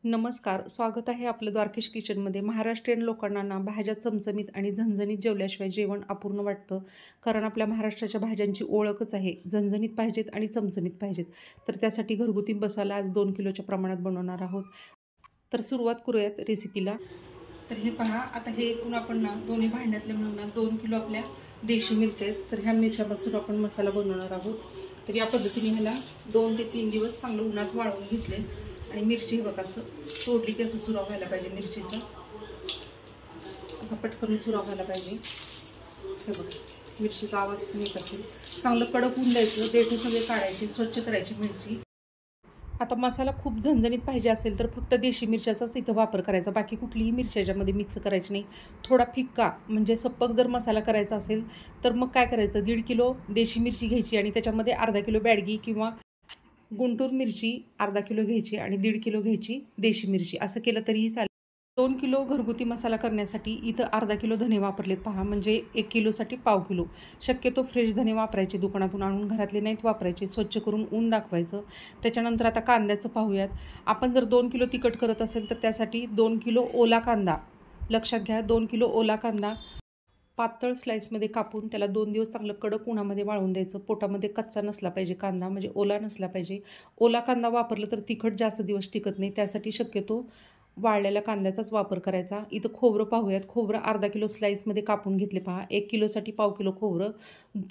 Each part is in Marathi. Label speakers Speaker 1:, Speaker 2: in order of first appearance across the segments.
Speaker 1: नमस्कार, स्वागत आहे आपलं द्वारकेश किचनमध्ये. महाराष्ट्रीयन लोकांना ना भाज्या चमचमीत आणि झणझणीत जेवल्याशिवाय जेवण अपूर्ण वाटतं. कारण आपल्या महाराष्ट्राच्या भाज्यांची ओळखच आहे, झणझणीत पाहिजेत आणि चमचमीत पाहिजेत. तर त्यासाठी घरगुती मसाला आज 2 किलोच्या प्रमाणात बनवणार आहोत. तर सुरुवात करूयात रेसिपीला. तर हे पहा, आता हे एकूण आपण ना दोन्ही भांड्यातले मिळून ना 2 किलो आपल्या देशी मिरच्या आहेत. तर ह्या मिरच्यापासून आपण मसाला बनवणार आहोत. तर या पद्धतीने ह्याला 2 ते 3 दिवस चांगलं उन्हात वाळवून घेतले. आणि मिरची बघा, असं तोडली की असं चुरा व्हायला पाहिजे. मिरचीचा असं पटकन चुरा व्हायला पाहिजे. हे बघा, मिरचीचा आवाज पण येत असेल. चांगलं कडक होऊन द्यायचं, देठ सगळे काढायचे, स्वच्छ करायची मिरची. आता मसाला खूप झणझणीत पाहिजे असेल तर फक्त देशी मिरच्याचाच इथं वापर करायचा, बाकी कुठलीही मिरची याच्यामध्ये मिक्स करायची नाही. थोडा फिक्का म्हणजे सप्पक जर मसाला करायचा असेल तर मग काय करायचं, 1.5 किलो देशी मिरची घ्यायची आणि त्याच्यामध्ये अर्धा किलो बॅडगी किंवा गुंटूर मिरची अर्धा किलो घ्यायची आणि 1.5 किलो घ्यायची देशी मिरची. असं केलं तरीही चालेल. 2 किलो घरगुती मसाला करण्यासाठी इथं अर्धा किलो धने वापरलेत पहा, म्हणजे 1 किलोसाठी पाव किलो. शक्यतो फ्रेश धने वापरायचे, दुकानातून आणून घरातले नाहीत वापरायचे. स्वच्छ करून ऊन दाखवायचं. त्याच्यानंतर आता कांद्याचं पाहूयात. आपण जर 2 किलो तिखट करत असेल तर त्यासाठी 2 किलो ओला कांदा, लक्षात घ्या 2 किलो ओला कांदा पातळ स्लाईसमध्ये कापून त्याला 2 दिवस चांगलं कडक उन्हामध्ये वाळवून द्यायचं. पोटामध्ये कच्चा नसला पाहिजे कांदा, म्हणजे ओला नसला पाहिजे. ओला कांदा वापरलं तर तिखट जास्त दिवस टिकत नाही, त्यासाठी शक्यतो वाळलेल्या कांद्याचाच वापर करायचा. इथं खोबरं पाहूयात. खोबरं अर्धा किलो स्लाईसमध्ये कापून घेतले पहा. 1 किलोसाठी पाव किलो खोबरं,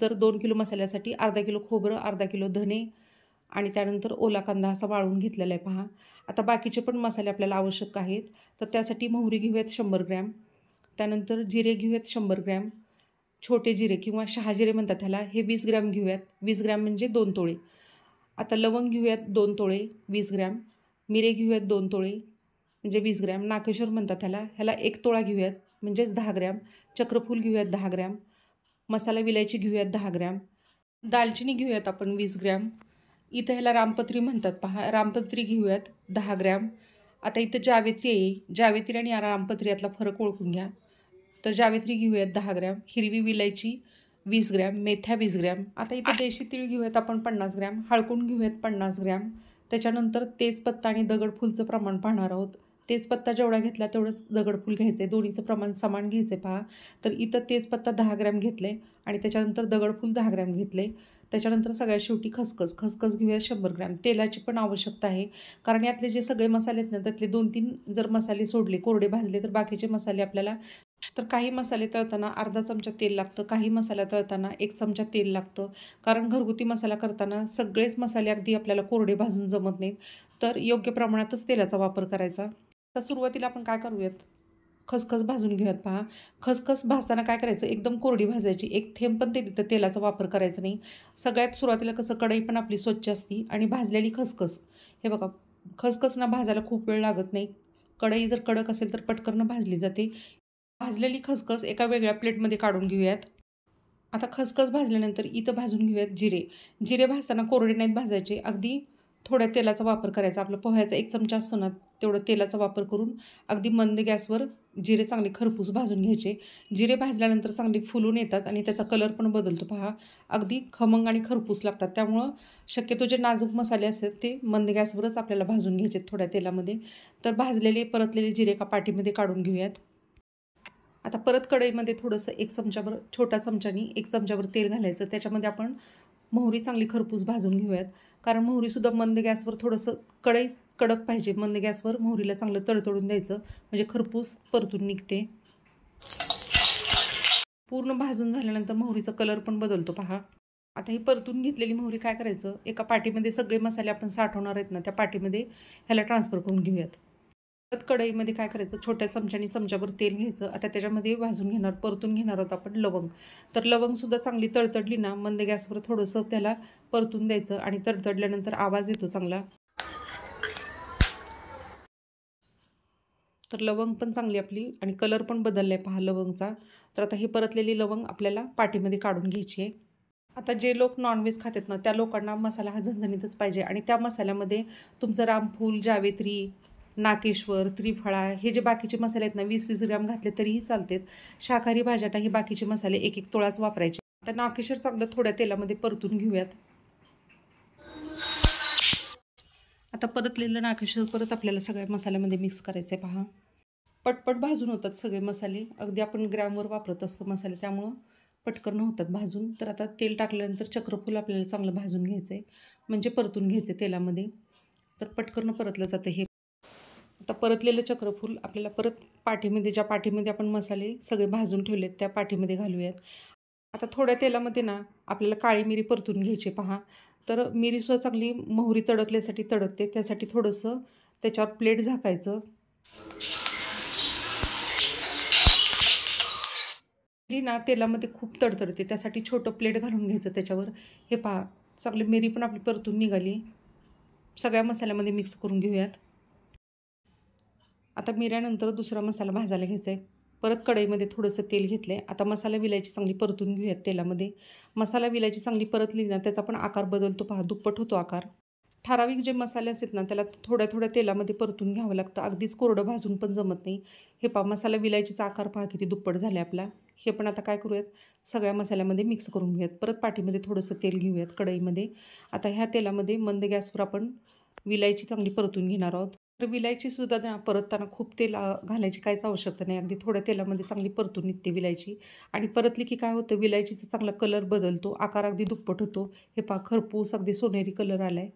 Speaker 1: तर 2 किलो मसाल्यासाठी अर्धा किलो खोबरं, अर्धा किलो धने आणि त्यानंतर ओला कांदा असा वाळवून घेतलेला आहे पहा. आता बाकीचे पण मसाले आपल्याला आवश्यक आहेत. तर त्यासाठी मोहरी घेऊयात 100 ग्रॅम. त्यानंतर जिरे घेऊयात 100 ग्रॅम. छोटे जिरे किंवा शहाजिरे म्हणतात ह्याला, हे 20 ग्रॅम घेऊयात. 20 ग्रॅम म्हणजे 2 तोळे. आता लवंग घेऊयात 2 तोळे 20 ग्रॅम. मिरे घेऊयात 2 तोळे म्हणजे 20 ग्रॅम. नाकेश्वर म्हणतात ह्याला 1 तोळा घेऊयात म्हणजेच 10 ग्रॅम. चक्रफूल घेऊयात 10 ग्रॅम. मसाला विलायची घेऊयात 10 ग्रॅम. दालचिनी घेऊयात आपण 20 ग्रॅम. इथं ह्याला रामपत्री म्हणतात पहा, रामपत्री घेऊयात 10 ग्रॅम. आता इथं जावेत्री आहे. जावेत्री आणि रामपत्री यातला फरक ओळखून घ्या. तर जावेत्री घेऊयात 10 ग्रॅम. हिरवी विलायची 20 ग्रॅम. मेथ्या 20 ग्रॅम. आता इथं देशी तीळ घेऊयात आपण 50 ग्रॅम. हळकुंड घेऊयात 50 ग्रॅम. त्याच्यानंतर तेजपत्ता आणि दगडफूलचं प्रमाण पाहणार आहोत. तेजपत्ता जेवढा घेतला तेवढंच दगडफूल घ्यायचं आहे, दोन्हीचं प्रमाण समान घ्यायचं आहे पहा. तर इथं तेजपत्ता 10 ग्रॅम घेतलं आहे आणि त्याच्यानंतर दगडफूल 10 ग्रॅम घेतलं आहे. त्याच्यानंतर सगळ्यात शेवटी खसखस घेऊया 100 ग्रॅम. तेलाची पण आवश्यकता आहे, कारण यातले जे सगळे मसाले आहेत ना त्यातले 2-3 जर मसाले सोडले, कोरडे भाजले, तर बाकीचे मसाले आपल्याला, तर काही मसाले तळताना अर्धा चमचा तेल लागतं, काही मसाला तळताना 1 चमचा तेल लागतं. कारण घरगुती मसाला करताना सगळेच मसाले अगदी आपल्याला कोरडे भाजून जमत नाहीत, तर योग्य प्रमाणातच तेलाचा वापर करायचा. तर सुरुवातीला आपण काय करूयात, खसखस भाजून घेऊयात पहा. खसखस भाजताना काय करायचं, एकदम कोरडी भाजायची, एक थेंब पण तेलाचा वापर करायचा नाही. सगळ्यात सुरुवातीला कसं कढई पण आपली स्वच्छ असती आणि भाजलेली खसखस, हे बघा, खसखस भाजायला खूप वेळ लागत नाही. कढई जर कडक असेल तर पटकन भाजली जाते. भाजलेली खसखस एका वेगळ्या प्लेटमध्ये काढून घेऊयात. आता खसखस भाजल्यानंतर इथं भाजून घेऊयात जिरे. जिरे भाजताना कोरडे नाहीत भाजायचे, अगदी थोड्या तेलाचा वापर करायचा. आपलं पोह्याचा 1 चमचा असतो ना, तेवढं तेलाचा वापर करून अगदी मंद गॅसवर जिरे चांगले खरपूस भाजून घ्यायचे. जिरे भाजल्यानंतर चांगली फुलून येतात आणि त्याचा कलर पण बदलतो पहा. अगदी खमंग आणि खरपूस लागतात. त्यामुळं शक्यतो जे नाजूक मसाले असतात ते मंद गॅसवरच आपल्याला भाजून घ्यायचे थोड्या तेलामध्ये. तर भाजलेले परतलेले जिरे एका पाटीमध्ये काढून घेऊयात. आता परत कढईमध्ये थोडंसं 1 चमचाभर, छोट्या चमच्यानी 1 चमचाभर तेल घालायचं. त्याच्यामध्ये आपण मोहरी चांगली खरपूस भाजून घेऊयात, कारण मोहरीसुद्धा मंद गॅसवर, थोडंसं कढई कडक पाहिजे, मंद गॅसवर मोहरीला चांगलं तडतडून द्यायचं, म्हणजे खरपूस परतून निघते. पूर्ण भाजून झाल्यानंतर मोहरीचा कलर पण बदलतो पहा. आता ही परतून घेतलेली मोहरी काय करायचं, एका पाटीमध्ये सगळे मसाले आपण साठवणार आहेत ना, त्या पाटीमध्ये ह्याला ट्रान्सफर करून घेऊयात. परत कढईमध्ये काय करायचं, छोट्या चमच्यानी चमच्याभर तेल घ्यायचं. आता त्याच्यामध्ये भाजून घेणार, परतून घेणार आहोत आपण लवंग. तर लवंगसुद्धा चांगली तडतडली ना, मंद गॅसवर थोडंसं त्याला परतून द्यायचं आणि तडतडल्यानंतर आवाज येतो चांगला. तर लवंग पण चांगली आपली आणि कलर पण बदलला आहे पहा लवंगचा. तर आता ही परतलेली लवंग आपल्याला पाटीमध्ये काढून घ्यायची आहे. आता जे लोक नॉनव्हेज खातात ना, त्या लोकांना मसाला हा झणझणीतच पाहिजे आणि त्या मसाल्यामध्ये तुमचं रामफूल, जावेत्री, नाकेश्वर, त्रिफळा, हे जे बाकीचे मसाले आहेत ना, 20-20 ग्रॅम घातले तरीही चालतात. शाकाहारी भाज्याटा हे बाकीचे मसाले 1-1 तोळाच वापरायचे. आता नाकेश्वर चांगलं थोड्या तेलामध्ये परतून घेऊयात. आता परतलेलं नागेश्वर परत आपल्याला सगळ्या मसाल्यामध्ये मिक्स करायचं आहे पहा. पटपट भाजून होतात सगळे मसाले, अगदी आपण ग्रॅमवर वापरत असतो मसाले, त्यामुळं पटकन होतात भाजून. तर आता तेल टाकल्यानंतर चक्रफूल आपल्याला चांगलं भाजून घ्यायचं आहे, म्हणजे परतून घ्यायचं तेलामध्ये. तर पटकन परतलं जातं हे. आता परतलेलं चक्रफूल आपल्याला परत पाटीमध्ये, ज्या पाटीमध्ये आपण मसाले सगळे भाजून ठेवलेत त्या पाटीमध्ये घालूयात. आता थोड्या तेलामध्ये ना आपल्याला काळी मिरी परतून घ्यायची पहा. तर मिरीसुद्धा चांगली मोहरी तडकल्यासाठी तडकते, त्यासाठी थोडंसं त्याच्यावर प्लेट झाकायचं. मिरी ना तेलामध्ये खूप तडतडते, त्यासाठी छोटं प्लेट घालून घ्यायचं त्याच्यावर. हे पहा, चांगली मिरी पण आपली परतून निघाली. सगळ्या मसाल्यामध्ये मिक्स करून घेऊयात. आता मिऱ्यानंतर दुसरा मसाला भाजायला घ्यायचा आहे. परत कढईमध्ये थोडंसं तेल घेतलं आहे. आता मसाला विलायची चांगली परतून घेऊयात तेलामध्ये. मसाला विलायची चांगली परतली ना त्याचा पण आकार बदलतो पहा, दुप्पट होतो आकार. ठराविक जे मसाले असतात ना त्याला थोड्या थोड्या तेलामध्ये परतून घ्यावं लागतं, अगदीच कोरडं भाजून पण जमत नाही. हे पहा, मसाला विलायचीचा आकार पहा किती दुप्पट झाला आपला. हे पण आता काय करूयात, सगळ्या मसाल्यामध्ये मिक्स करून घेऊयात. परत पाटीमध्ये थोडंसं तेल घेऊयात कढईमध्ये. आता ह्या तेलामध्ये मंद गॅसवर आपण विलायची चांगली परतून घेणार आहोत. तर विलायचीसुद्धा ना परतताना खूप तेल घालायची काहीच आवश्यकता नाही, अगदी थोड्या तेलामध्ये चांगली परतून निघते विलायची. आणि परतली की काय होतं, विलायचीचा चांगला कलर बदलतो, आकार अगदी दुप्पट होतो. हे पहा, खरपूस अगदी सोनेरी कलर आला आहे.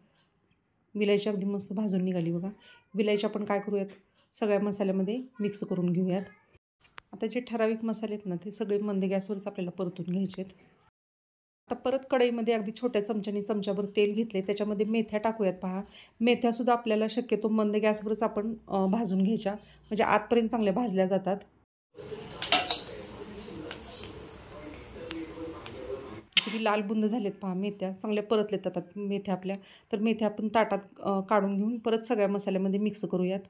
Speaker 1: विलायची अगदी मस्त भाजून निघाली बघा. विलायची आपण काय करूयात, सगळ्या मसाल्यामध्ये मिक्स करून घेऊयात. आता जे ठराविक मसाले आहेत ना ते सगळे मंद गॅसवरच आपल्याला परतून घ्यायचे आहेत. आता परत कढईमध्ये अगदी छोट्या चमच्याने चमच्याभर तेल घेतले, त्याच्यामध्ये मेथ्या टाकूयात पहा. मेथ्यासुद्धा आपल्याला शक्यतो मंद गॅसवरच आपण भाजून घ्यायच्या, म्हणजे आतपर्यंत चांगल्या भाजल्या जातात. किती लाल बुंद झालेत पहा, मेथ्या चांगल्या परतलेत आता मेथ्या आपल्या. तर मेथ्या आपण ताटात काढून घेऊन परत सगळ्या मसाल्यामध्ये मिक्स करूयात.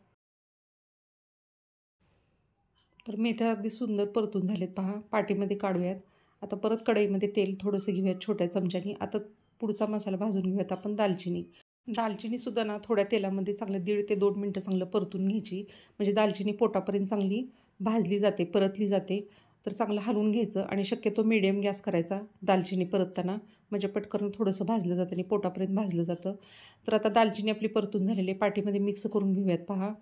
Speaker 1: तर मेथ्या अगदी सुंदर परतून झालेत पहा, पाटीमध्ये काढूयात. आता परत कढईमध्ये तेल थोडंसं घेऊयात छोट्या चमच्यानी. आता पुढचा मसाला भाजून घेऊयात आपण, दालचिनी. दालचिनीसुद्धा ना थोड्या तेलामध्ये चांगलं 1.5 ते 2 मिनटं चांगलं परतून घ्यायची, म्हणजे दालचिनी पोटापर्यंत चांगली भाजली जाते, परतली जाते. तर चांगलं हलवून घ्यायचं आणि शक्यतो मीडियम गॅस करायचा दालचिनी परतताना, म्हणजे पटकन थोडंसं भाजलं जातं आणि पोटापर्यंत भाजलं जातं. तर आता दालचिनी आपली परतून झालेली आहे, पाटीमध्ये मिक्स करून घेऊयात पहा.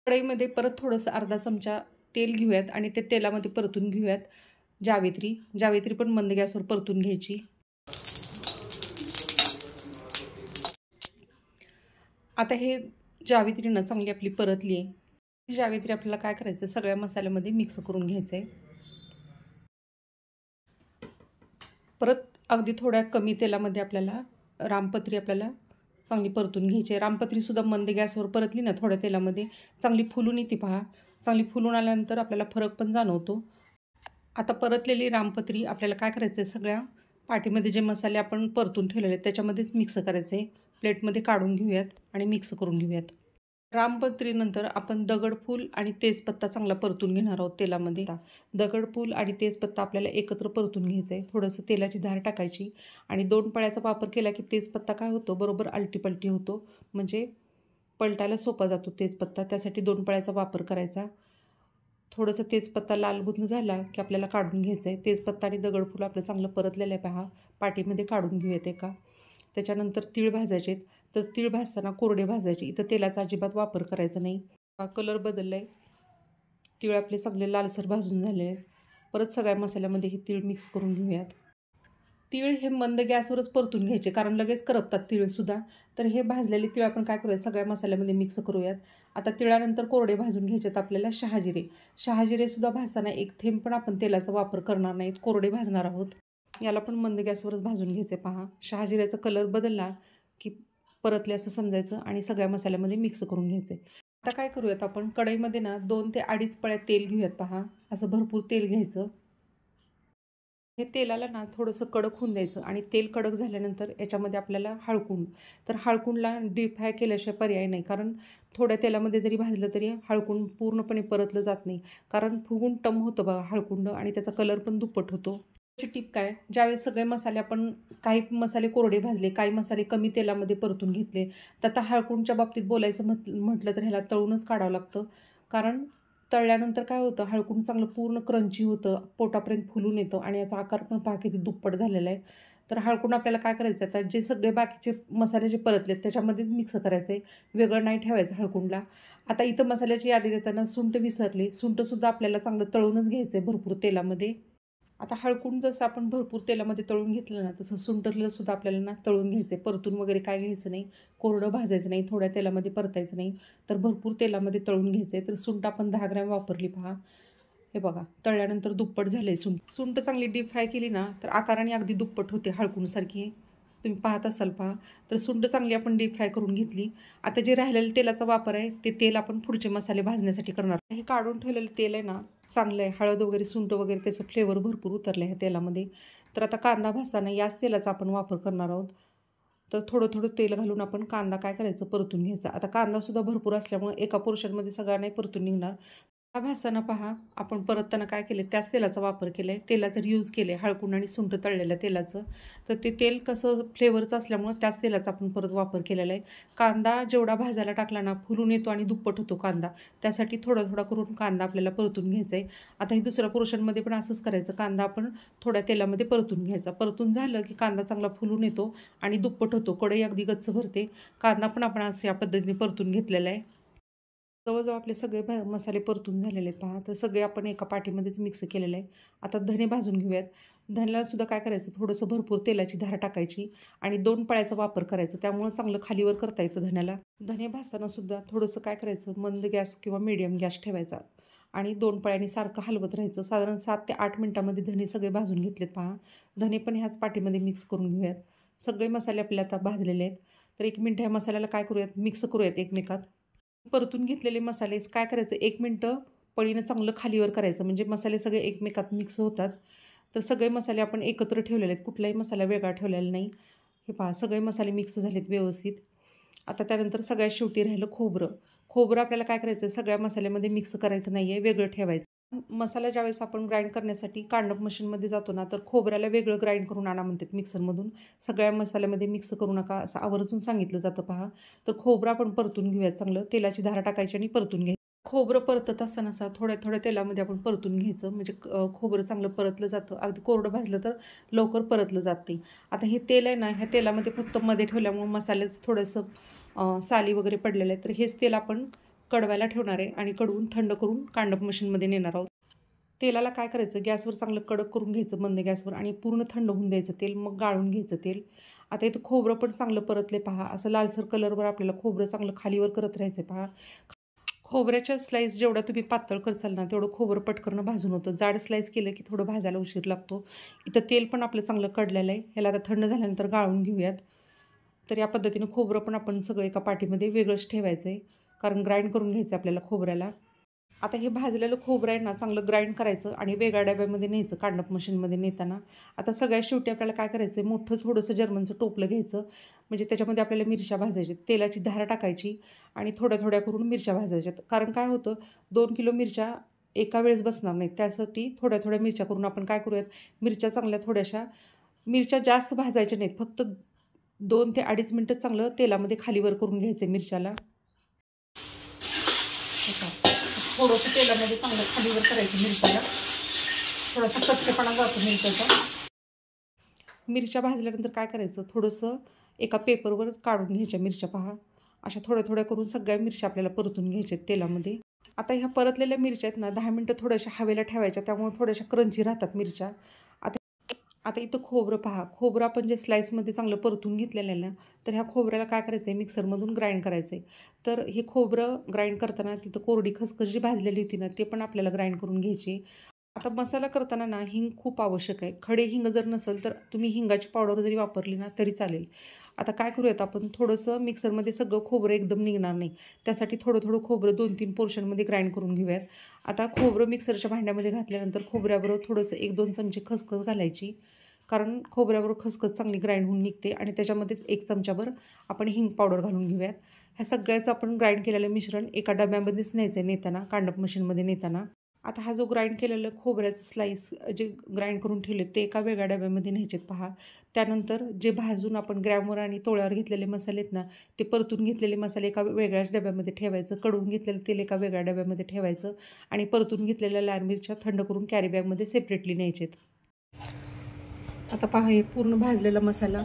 Speaker 1: कढईमध्ये परत थोडंसं अर्धा चमचा तेल घेऊयात आणि ते तेलामध्ये परतून घेऊयात जावेत्री. जावेत्री पण मंद गॅसवर परतून घ्यायची. आता हे जावेत्री चांगली आपली परतली आहे. ही जावेत्री आपल्याला काय करायचं, सगळ्या मसाल्यामध्ये मिक्स करून घ्यायचं आहे. परत अगदी थोड्या कमी तेलामध्ये आपल्याला रामपत्री आपल्याला चांगली परतून घ्यायची आहे. रामपत्रीसुद्धा मंद गॅसवर परतली ना थोड्या तेलामध्ये चांगली फुलून येते पहा. चांगली फुलून आल्यानंतर आपल्याला फरक पण जाणवतो. आता परतलेली रामपत्री आपल्याला काय करायचं आहे, सगळ्या पाटीमध्ये जे मसाले आपण परतून ठेवलेले आहेत त्याच्यामध्येच मिक्स करायचे आहे. प्लेटमध्ये काढून घेऊयात आणि मिक्स करून घेऊयात. रामपत्रीनंतर आपण दगडफूल आणि तेजपत्ता चांगला परतून घेणार आहोत तेलामध्ये. दगडफूल आणि तेजपत्ता आपल्याला एकत्र परतून घ्यायचं आहे. थोडंसं तेलाची धार टाकायची आणि 2 पळ्याचा वापर केला की तेजपत्ता काय होतो, बरोबर आलटीपलटी होतो, म्हणजे पलटायला सोपा जातो तेजपत्ता, त्यासाठी 2 पळ्याचा वापर करायचा. थोडंसं तेजपत्ता लालबुंद झाला की आपल्याला काढून घ्यायचं आहे. तेजपत्ता आणि दगडफूल आपलं चांगलं परतलेलं आहे पहा, पाटीमध्ये काढून घेऊयात एका. त्याच्यानंतर तीळ भाजायचे आहेत. तर तीळ भाजताना कोरडे भाजायचे, इथं तेलाचा अजिबात वापर करायचा नाही. हा कलर बदलला आहे, तीळ आपले सगळे लालसर भाजून झाले आहेत. परत सगळ्या मसाल्यामध्ये हे तीळ मिक्स करून घेऊयात. तीळ हे मंद गॅसवरच परतून घ्यायचे, कारण लगेच करपतात तीळसुद्धा. तर हे भाजलेले तीळ आपण काय करूयात, सगळ्या मसाल्यामध्ये मिक्स करूयात. आता तिळानंतर कोरडे भाजून घ्यायचे आपल्याला शहाजिरे. शहाजिरेसुद्धा भाजताना एक थेंब पण आपण तेलाचा वापर करणार नाहीत, कोरडे भाजणार आहोत. याला पण मंद गॅसवरच भाजून घ्यायचे पहा. शहाजिऱ्याचा कलर बदलला की परतले असं समजायचं आणि सगळ्या मसाल्यामध्ये मिक्स करून घ्यायचे. आता काय करूयात, आपण कढईमध्ये ना 2 ते 2.5 पळ्या तेल घेऊयात पहा. असं भरपूर तेल घ्यायचं. हे तेलाला ना थोडंसं कडक होऊन द्यायचं आणि तेल कडक झाल्यानंतर याच्यामध्ये आपल्याला हळकुंड. तर हळकुंडला डीप फ्राय केल्याशिवाय पर्याय नाही, कारण थोड्या तेलामध्ये जरी भाजलं तरी हळकुंड पूर्णपणे परतलं जात नाही, कारण फुगून टम होतं बघा हळकुंड आणि त्याचा कलर पण दुप्पट होतो. त्याची टिप काय, ज्यावेळेस सगळे मसाले आपण, काही मसाले कोरडे भाजले, काही मसाले कमी तेलामध्ये परतून घेतले, तर आता हळकुंडच्या बाबतीत बोलायचं म्हटलं तर ह्याला तळूनच काढावं लागतं, कारण तळल्यानंतर काय होतं, हळकुंड चांगलं पूर्ण क्रंची होतं, पोटापर्यंत फुलून येतं आणि याचा आकार पण पहा किती दुप्पट झालेला आहे. तर हळकुंड आपल्याला काय करायचं आहे, आता जे सगळे बाकीचे मसाले जे परतलेत त्याच्यामध्येच मिक्स करायचं आहे, वेगळं नाही ठेवायचं हळकुंडला. आता इथं मसाल्याची यादी देताना सुंठ विसरले. सुंठसुद्धा आपल्याला चांगलं तळूनच घ्यायचं आहे भरपूर तेलामध्ये. आता हळकुंड जसं आपण भरपूर तेलामध्ये तळून घेतलं ना, तसं सुंठला सुद्धा आपल्याला ना तळून घ्यायचं आहे. परतून वगैरे काय घ्यायचं नाही, कोरडं भाजायचं नाही, थोड्या तेलामध्ये परतायचं नाही, तर भरपूर तेलामध्ये तळून घ्यायचं आहे. तर सुंठ आपण 10 ग्रॅम वापरली पहा. हे बघा, तळल्यानंतर दुप्पट झाले सुंठ. सुंठ चांगली डीप फ्राय केली ना, तर आकाराने अगदी दुप्पट होते हळकुंडसारखी. तुम्ही पाहत असाल पहा. तर सुंठ चांगली आपण डीप फ्राय करून घेतली. आता जे राहिलेलं तेलाचा वापर आहे, ते तेल आपण पुढचे मसाले भाजण्यासाठी करणार. हे काढून ठेवलेलं तेल आहे ना, चांगलं आहे. हळद वगैरे, सुंठ वगैरे त्याचं फ्लेवर भरपूर उतरलं आहे ह्या तेलामध्ये. तर आता कांदा भाजताना याच तेलाचा आपण वापर करणार आहोत. तर थोडं थोडं तेल घालून आपण कांदा काय करायचं, परतून घ्यायचा. आता कांदासुद्धा भरपूर असल्यामुळे एका पोर्शनमध्ये सगळा नाही परतून निघणार. भाजताना पहा, आपण परतताना काय केले, त्याच तेलाचा वापर केला आहे. तेलाचं यूज केलं आहे हळकुंड आणि सुंठ तळलेल्या तेलाचं. तर ते तेल कसं फ्लेवरचं असल्यामुळं त्याच तेलाचा आपण परत वापर केलेला आहे. कांदा जेवढा भाजायला टाकला ना, फुलून येतो आणि दुप्पट होतो कांदा. त्यासाठी थोडा थोडा करून कांदा आपल्याला परतून घ्यायचा आहे. आता हे दुसऱ्या पोर्शनमध्ये पण असंच करायचं. कांदा आपण थोड्या तेलामध्ये परतून घ्यायचा. परतून झालं की कांदा चांगला फुलून येतो आणि दुप्पट होतो. कढई अगदी गच्च भरते. कांदा पण आपण असं या पद्धतीने परतून घेतलेला आहे. जवळजवळ आपले सगळे मसाले परतून झालेले आहेत पहा. तर सगळे आपण एका पाटीमध्येच मिक्स केलेलं आहे. आता धने भाजून घेऊयात. धण्याला सुद्धा काय करायचं, थोडंसं भरपूर तेलाची धार टाकायची आणि 2 पळ्याचा वापर करायचा. त्यामुळं चांगलं खालीवर करता येतं धण्याला. धने भाजताना सुद्धा थोडंसं काय करायचं, मंद गॅस किंवा मीडियम गॅस ठेवायचा आणि 2 पळ्यांनी सारखं हलवत राहायचं. साधारण 7 ते 8 मिनिटांमध्ये धने सगळे भाजून घेतलेत पहा. धने पण ह्याच पाटीमध्ये मिक्स करून घेऊयात. सगळे मसाले आपले आता भाजलेले आहेत. तर 1 मिनिट ह्या मसाल्याला काय करूयात, मिक्स करूयात एकमेकात. परतून घेतलेले मसाले काय करायचं, 1 मिनिटं पळीनं चांगलं खालीवर करायचं, म्हणजे मसाले सगळे एकमेकात मिक्स होतात. तर सगळे मसाले आपण एकत्र ठेवलेले आहेत, कुठलाही मसाला वेगळा ठेवलेला नाही. हे पहा, सगळे मसाले मिक्स झालेत व्यवस्थित. आता त्यानंतर सगळ्यात शेवटी राहिलं खोबरं. खोबरं आपल्याला काय करायचं, सगळ्या मसाल्यामध्ये मिक्स करायचं नाही आहे, वेगळं ठेवायचं. मसाला ज्यावेळेस आपण ग्राइंड करण्यासाठी कांडप मशीनमध्ये जातो ना, तर खोबऱ्याला वेगळं ग्राइंड करून आणा म्हणतात मिक्सरमधून. सगळ्या मसाल्यामध्ये मिक्स करू नका असं आवर्जून सांगितलं जातं पहा. तर खोबरं आपण परतून घेऊयात चांगलं. तेलाची धार टाकायची आणि परतून घ्यायचं. खोबरं परतत असताना थोड्या थोड्या तेलामध्ये आपण परतून घ्यायचं, म्हणजे खोबरं चांगलं परतलं जातं. अगदी कोरडं भाजलं तर लवकर परतलं जात नाही. आता हे तेल आहे ना, ह्या तेलामध्ये फक्त मध्ये ठेवल्यामुळे मसाल्याचं थोडंसं साली वगैरे पडलेलं आहे. तर हेच तेल आपण कडवायला ठेवणार आहे आणि कडवून थंड करून कांडप मशीनमध्ये नेणार आहोत. तेलाला काय करायचं, गॅसवर चांगलं कडक करून घ्यायचं मंद गॅसवर आणि पूर्ण थंड होऊन द्यायचं तेल, मग गाळून घ्यायचं तेल. आता इथं खोबरं पण चांगलं परतले पहा. असं लालसर कलरवर आपल्याला खोबरं चांगलं खालीवर करत राहायचं पहा. खोबऱ्याच्या स्लाईस जेवढा तुम्ही पातळ करचाल ना, तेवढं खोबरं पटकन भाजून होतं. जाड स्लाईस केलं की थोडं भाजायला उशीर लागतो. इथं तेल पण आपलं चांगलं कडलेलं आहे. ह्याला आता थंड झाल्यानंतर गाळून घेऊयात. तर या पद्धतीनं खोबरं पण आपण सगळं एका पाटीमध्ये वेगळंच ठेवायचं आहे, कारण ग्राइंड करून घ्यायचं आपल्याला खोबऱ्याला. आता हे भाजलेलं खोबरं आहे ना, चांगलं ग्राइंड करायचं आणि वेगळ्या डब्यामध्ये न्यायचं कांडप मशीनमध्ये नेताना. आता सगळ्यात शेवटी आपल्याला काय करायचं आहे, मोठं थोडंसं जर्मनचं टोपलं घ्यायचं, म्हणजे त्याच्यामध्ये आपल्याला मिरच्या भाजायच्या. तेलाची धार टाकायची आणि थोड्या थोड्या करून मिरच्या भाजायच्यात. कारण काय होतं, 2 किलो मिरच्या एका वेळेस बसणार नाहीत. त्यासाठी थोड्या थोड्या मिरच्या करून आपण काय करूयात, मिरच्या चांगल्या थोड्याशा, मिरच्या जास्त भाजायच्या नाहीत, फक्त 2 ते 2.5 मिनिटं चांगलं तेलामध्ये खालीवर करून घ्यायचं आहे मिरच्याला. थोडंसं तेलामध्ये चांगलं खालीवर करायचं मिरच्याला. थोडासा कच्चेपणा जातो मिरच्याचा. मिरच्या भाजल्यानंतर काय करायचं, थोडंसं एका पेपरवर काढून घ्यायच्या मिरच्या पहा. अशा थोड्या थोड्या करून सगळ्या मिरच्या आपल्याला परतून घ्यायच्या तेलामध्ये. आता ह्या परतलेल्या मिरच्या आहेत ना, 10 मिनिटं थोड्याशा हवेला ठेवायच्या, त्यामुळे थोड्याशा क्रंची राहतात मिरच्या. आता आता इथं खोबरं पहा. खोबरं आपण जे स्लाईसमध्ये चांगलं परतून घेतलेलं आहे ना, तर ह्या खोबऱ्याला काय करायचं आहे, मिक्सरमधून ग्राइंड करायचं आहे. तर हे खोबरं ग्राइंड करताना तिथं कोरडी खसखस जी भाजलेली होती ना, ते पण आपल्याला ग्राइंड करून घ्यायची. आता मसाला करताना ना, हिंग खूप आवश्यक आहे. खडे हिंग जर नसेल तर तुम्ही हिंगाची पावडर जरी वापरली ना तरी चालेल. आता काय करूयात, आपण थोडंसं मिक्सरमध्ये सगळं खोबरं एकदम निघणार नाही, त्यासाठी थोडं थोडं खोबरं 2-3 पोर्शनमध्ये ग्राइंड करून घेऊयात. आता खोबरं मिक्सरच्या भांड्यामध्ये घातल्यानंतर खोबऱ्याबरोबर थोडंसं 1-2 चमचे खसखस घालायची, कारण खोबऱ्याबरोबर खसखस चांगली ग्राइंड होऊन निघते. आणि त्याच्यामध्ये 1 चमचाभर आपण हिंग पावडर घालून घेऊयात. ह्या सगळ्याचं आपण ग्राइंड केलेलं मिश्रण एका डब्यामध्येच न्यायचं आहे नेताना, कांडप मशीनमध्ये नेताना. आता हा जो ग्राइंड केलेलं खोबऱ्याचं स्लाईस जे ग्राइंड करून ठेवले ते एका वेगळ्या डब्यामध्ये न्यायचेत पहा. त्यानंतर जे भाजून आपण ग्रॅमवर आणि तोळ्यावर घेतलेले मसाले आहेत ना, ते परतून घेतलेले मसाले एका वेगळ्याच डब्यामध्ये ठेवायचं. कढवून घेतलेलं तेल एका वेगळ्या डब्यामध्ये ठेवायचं आणि परतून घेतलेल्या लाल मिरच्या थंड करून कॅरी बॅगमध्ये सेपरेटली न्यायचेत. आता पहा हे पूर्ण भाजलेला मसाला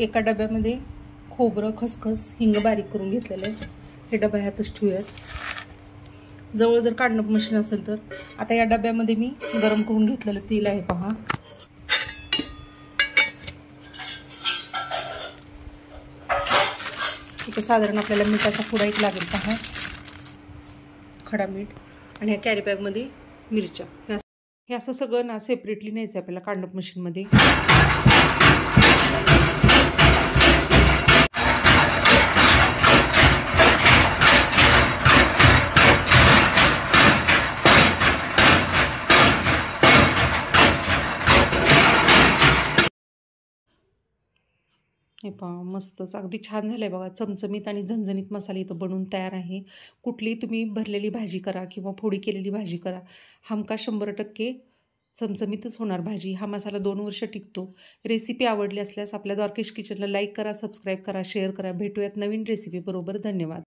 Speaker 1: एका डब्यामध्ये खोबरं, खसखस, हिंग बारीक करून घेतलेलं आहे. हे डबा ह्यातच ठेवूयात. जवळ जर काढणं मशीन असेल तर. आता या डब्यामध्ये मी गरम करून घेतलेलं तेल आहे पहा. इथे साधारण आपल्याला मिठाचा पुडा एक लागेल पहा, खडा मीठ. आणि ह्या कॅरी बॅगमध्ये मिरच्या. हे असं सगळं ना सेपरेटली न्यायचं आपल्याला काढणं मशीनमध्ये. हे पहा मस्तच अगदी छान झालं आहे बघा. चमचमीत आणि झणझणीत मसाला इथं बनवून तयार आहे. कुठलीही तुम्ही भरलेली भाजी करा किंवा फोडी केलेली भाजी करा, हमका 100% चमचमीतच होणार भाजी. हा मसाला 2 वर्ष टिकतो. रेसिपी आवडली असल्यास आपल्या द्वारकेश किचनला लाईक करा, सबस्क्राईब करा, शेअर करा. भेटूयात नवीन रेसिपीबरोबर. धन्यवाद.